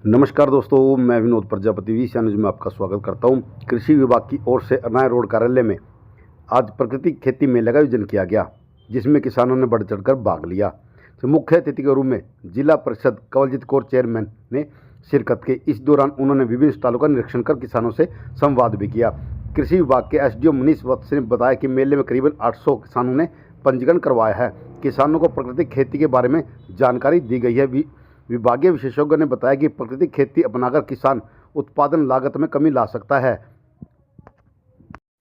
नमस्कार दोस्तों, मैं विनोद प्रजापति वी न्यूज में आपका स्वागत करता हूं। कृषि विभाग की ओर से अरनाई रोड कार्यालय में आज प्राकृतिक खेती मेले का आयोजन किया गया, जिसमें किसानों ने बढ़ चढ़कर भाग लिया। तो मुख्य अतिथि के रूप में जिला परिषद कवलजीत कौर चेयरमैन ने शिरकत की। इस दौरान उन्होंने विभिन्न स्टॉलों का निरीक्षण कर किसानों से संवाद भी किया। कृषि विभाग के एसडीओ मनीष वत्स ने बताया कि मेले में करीबन 800 किसानों ने पंजीकरण करवाया है। किसानों को प्राकृतिक खेती के बारे में जानकारी दी गई है। विभागीय विशेषज्ञों ने बताया कि प्राकृतिक खेती अपनाकर किसान उत्पादन लागत में कमी ला सकता है।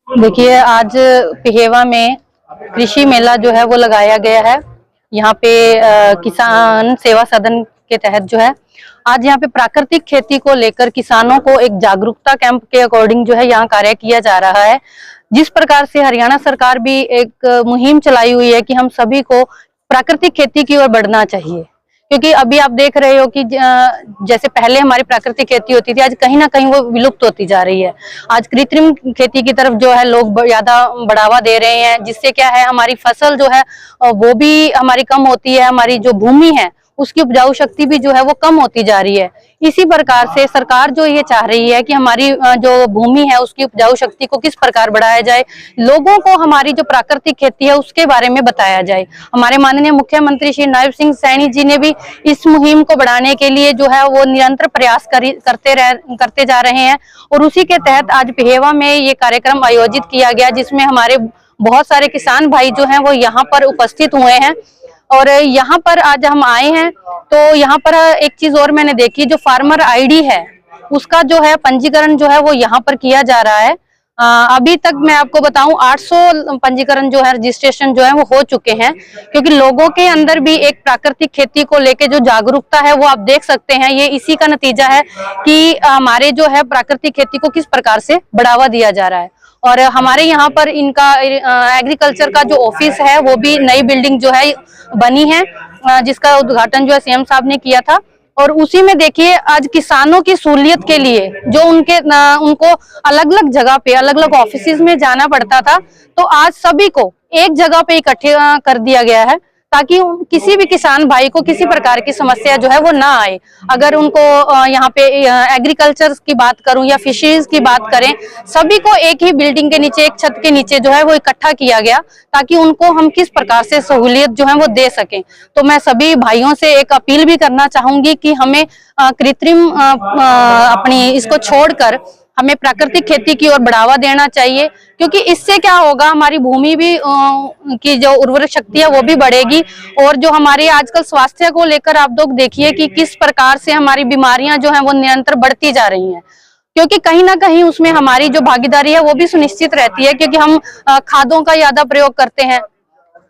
देखिए, आज पिहेवा में कृषि मेला जो है वो लगाया गया है। यहाँ पे किसान सेवा सदन के तहत जो है आज यहाँ पे प्राकृतिक खेती को लेकर किसानों को एक जागरूकता कैंप के अकॉर्डिंग जो है यहाँ कार्य किया जा रहा है। जिस प्रकार से हरियाणा सरकार भी एक मुहिम चलाई हुई है कि हम सभी को प्राकृतिक खेती की ओर बढ़ना चाहिए, क्योंकि अभी आप देख रहे हो कि जैसे पहले हमारी प्राकृतिक खेती होती थी, आज कहीं ना कहीं वो विलुप्त होती जा रही है। आज कृत्रिम खेती की तरफ जो है लोग ज्यादा बढ़ावा दे रहे हैं, जिससे क्या है हमारी फसल जो है वो भी हमारी कम होती है, हमारी जो भूमि है उसकी उपजाऊ शक्ति भी जो है वो कम होती जा रही है। इसी प्रकार से सरकार जो ये चाह रही है कि हमारी जो भूमि है उसकी उपजाऊ शक्ति को किस प्रकार बढ़ाया जाए, लोगों को हमारी जो प्राकृतिक खेती है उसके बारे में बताया जाए। हमारे माननीय मुख्यमंत्री श्री नैब सिंह सैनी जी ने भी इस मुहिम को बढ़ाने के लिए जो है वो निरंतर प्रयास करते जा रहे हैं, और उसी के तहत आज पिहेवा में ये कार्यक्रम आयोजित किया गया, जिसमें हमारे बहुत सारे किसान भाई जो हैं वो यहाँ पर उपस्थित हुए हैं। और यहाँ पर आज हम आए हैं तो यहाँ पर एक चीज और मैंने देखी, जो फार्मर आईडी है उसका जो है पंजीकरण जो है वो यहाँ पर किया जा रहा है। अभी तक मैं आपको बताऊं 800 पंजीकरण जो है रजिस्ट्रेशन जो है वो हो चुके हैं, क्योंकि लोगों के अंदर भी एक प्राकृतिक खेती को लेके जो जागरूकता है वो आप देख सकते हैं। ये इसी का नतीजा है कि हमारे जो है प्राकृतिक खेती को किस प्रकार से बढ़ावा दिया जा रहा है। और हमारे यहाँ पर इनका एग्रीकल्चर का जो ऑफिस है वो भी नई बिल्डिंग जो है बनी है, जिसका उद्घाटन जो है सीएम साहब ने किया था। और उसी में देखिए आज किसानों की सहूलियत के लिए जो उनको अलग अलग जगह पे अलग अलग ऑफिसेज में जाना पड़ता था, तो आज सभी को एक जगह पे इकट्ठे कर दिया गया है, ताकि किसी भी किसान भाई को किसी प्रकार की समस्या जो है वो ना आए। अगर उनको यहाँ पे एग्रीकल्चर की बात करूं या फिशरीज की बात करें, सभी को एक ही बिल्डिंग के नीचे, एक छत के नीचे जो है वो इकट्ठा किया गया, ताकि उनको हम किस प्रकार से सहूलियत जो है वो दे सकें। तो मैं सभी भाइयों से एक अपील भी करना चाहूंगी कि हमें कृत्रिम अपनी इसको छोड़कर हमें प्राकृतिक खेती की ओर बढ़ावा देना चाहिए, क्योंकि इससे क्या होगा, हमारी भूमि भी की जो उर्वरक शक्ति है वो भी बढ़ेगी। और जो हमारे आजकल स्वास्थ्य को लेकर आप लोग देखिए कि किस प्रकार से हमारी बीमारियां जो हैं वो निरंतर बढ़ती जा रही हैं, क्योंकि कहीं ना कहीं उसमें हमारी जो भागीदारी है वो भी सुनिश्चित रहती है, क्योंकि हम खादों का ज्यादा प्रयोग करते हैं।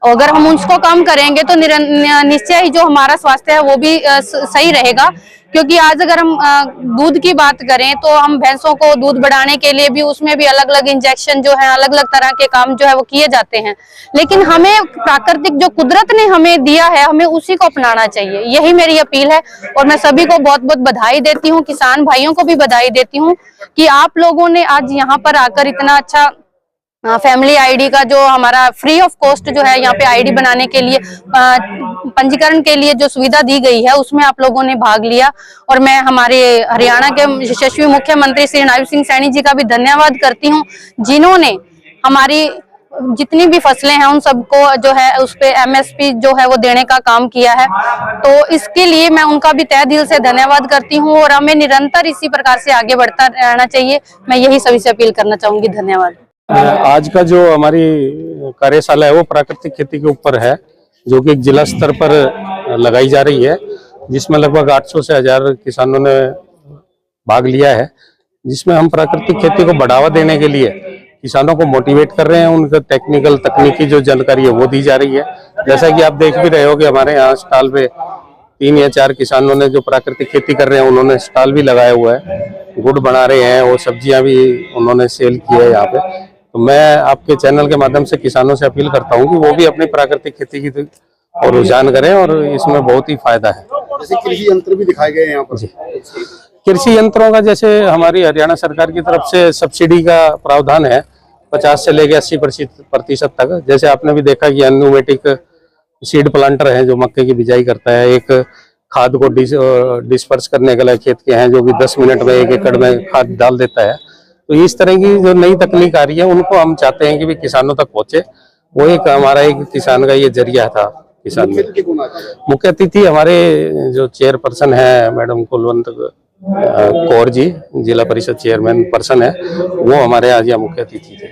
अगर हम उसको कम करेंगे तो निश्चय ही जो हमारा स्वास्थ्य है वो भी सही रहेगा। क्योंकि आज अगर हम दूध की बात करें तो हम भैंसों को दूध बढ़ाने के लिए भी उसमें भी अलग अलग इंजेक्शन जो है, अलग अलग तरह के काम जो है वो किए जाते हैं, लेकिन हमें प्राकृतिक जो कुदरत ने हमें दिया है हमें उसी को अपनाना चाहिए। यही मेरी अपील है, और मैं सभी को बहुत बहुत बधाई देती हूँ, किसान भाइयों को भी बधाई देती हूँ कि आप लोगों ने आज यहाँ पर आकर इतना अच्छा फैमिली आईडी का जो हमारा फ्री ऑफ कॉस्ट जो है यहाँ पे आईडी बनाने के लिए पंजीकरण के लिए जो सुविधा दी गई है उसमें आप लोगों ने भाग लिया। और मैं हमारे हरियाणा के यशस्वी मुख्यमंत्री श्री नैब सिंह सैनी जी का भी धन्यवाद करती हूँ, जिन्होंने हमारी जितनी भी फसलें हैं उन सबको जो है उस पे MSP जो है वो देने का काम किया है। तो इसके लिए मैं उनका भी तहे दिल से धन्यवाद करती हूँ, और हमें निरंतर इसी प्रकार से आगे बढ़ता रहना चाहिए। मैं यही सभी से अपील करना चाहूंगी। धन्यवाद। आज का जो हमारी कार्यशाला है वो प्राकृतिक खेती के ऊपर है, जो कि एक जिला स्तर पर लगाई जा रही है, जिसमें लगभग 800 से 1000 किसानों ने भाग लिया है, जिसमें हम प्राकृतिक खेती को बढ़ावा देने के लिए किसानों को मोटिवेट कर रहे हैं। उनका टेक्निकल तकनीकी जो जानकारी है वो दी जा रही है। जैसा कि आप देख भी रहे हो कि हमारे यहाँ स्टॉल पे 3 या 4 किसानों ने जो प्राकृतिक खेती कर रहे हैं उन्होंने स्टॉल भी लगाया हुआ है, गुड़ बना रहे हैं और सब्जियां भी उन्होंने सेल की है यहाँ पे। तो मैं आपके चैनल के माध्यम से किसानों से अपील करता हूँ कि वो भी अपनी प्राकृतिक खेती की और रुझान करें, और इसमें बहुत ही फायदा है। जैसे कृषि यंत्र भी दिखाए गए हैं यहाँ पर। जी, कृषि यंत्रों का जैसे हमारी हरियाणा सरकार की तरफ से सब्सिडी का प्रावधान है 50 से लेकर 80% तक। जैसे आपने भी देखा कि एनुमेटिक सीड प्लांटर है जो मक्के की बिजाई करता है, एक खाद को डिस्पर्स करने के लिए खेत के हैं, जो कि 10 मिनट में 1 एकड़ में खाद डाल देता है। तो इस तरह की जो नई तकनीक आ रही है उनको हम चाहते हैं कि भी किसानों तक पहुंचे। वो एक हमारा एक किसान का ये जरिया था किसान में। मुख्य अतिथि हमारे जो चेयरपर्सन है मैडम कुलवंत कौर जी, जिला परिषद चेयरमैन पर्सन है, वो हमारे आज यहाँ मुख्य अतिथि थे।